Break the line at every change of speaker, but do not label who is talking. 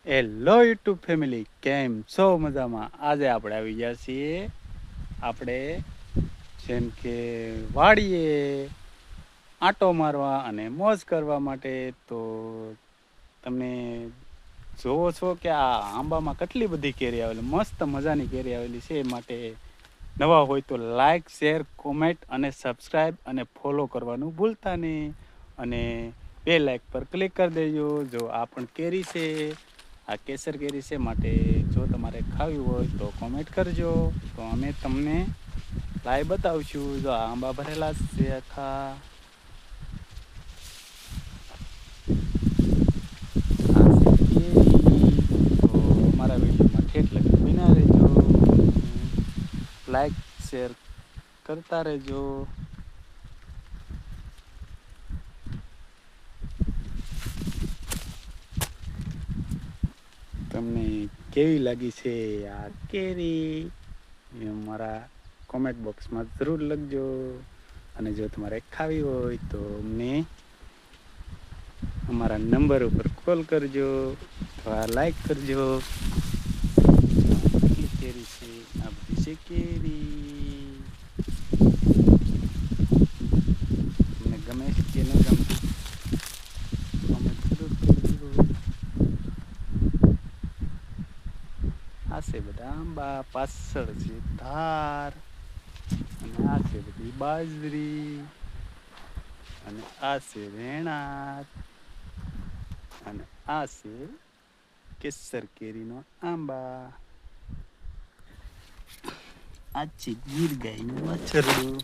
Hello YouTube family, કેમ છો? મજામાં? આજે આપણે આવી ગયા છીએ આપણે જેમ કે વાડીએ આંટો મારવા અને મોજ કરવા માટે. તો તમે જોવો છો કે આ આંબામાં કેટલી બધી કેરી આવેલી, મસ્ત મજાની કેરી આવેલી છે. એ માટે નવા હોય તો લાઈક, શેર, કોમેન્ટ અને સબસ્ક્રાઈબ અને ફોલો કરવાનું ભૂલતા નહીં. અને બે લાઈક પર ક્લિક કરી દેજો. જો આ પણ કેરી છે, આ કેસર કેરી છે. માટે જો તમારે ખાવી હોય તો કોમેન્ટ કરજો, તો અમે તમને લાઈ બતાવશું. જો આંબા ભરેલા છે આખા. આ છે કેરી. તો અમારા વિડીયોમાં ઠેઠ લગી બના રહેજો, લાઈક શેર કરતા રહેજો. તમને કેવી લાગી છે આ કેરી એ અમારા કોમેન્ટ બોક્સમાં જરૂર લખજો. અને જો તમારે ખાવી હોય તો અમને અમારા નંબર ઉપર કોલ કરજો અથવા લાઈક કરજો. કેટલી કેરી છે, આ બધી છે કેરી. તમને ગમે કે ન ગમતી કોમેન્ટ જરૂર કરજો. આ છે બધા આંબા, પાછળ છે ધાર, અને આ છે બધી બાજરી, અને આ છે રેણાત, અને આ છે કેસર કેરીનો આંબા. આ છે ગીર ગાયનું વાછરડું.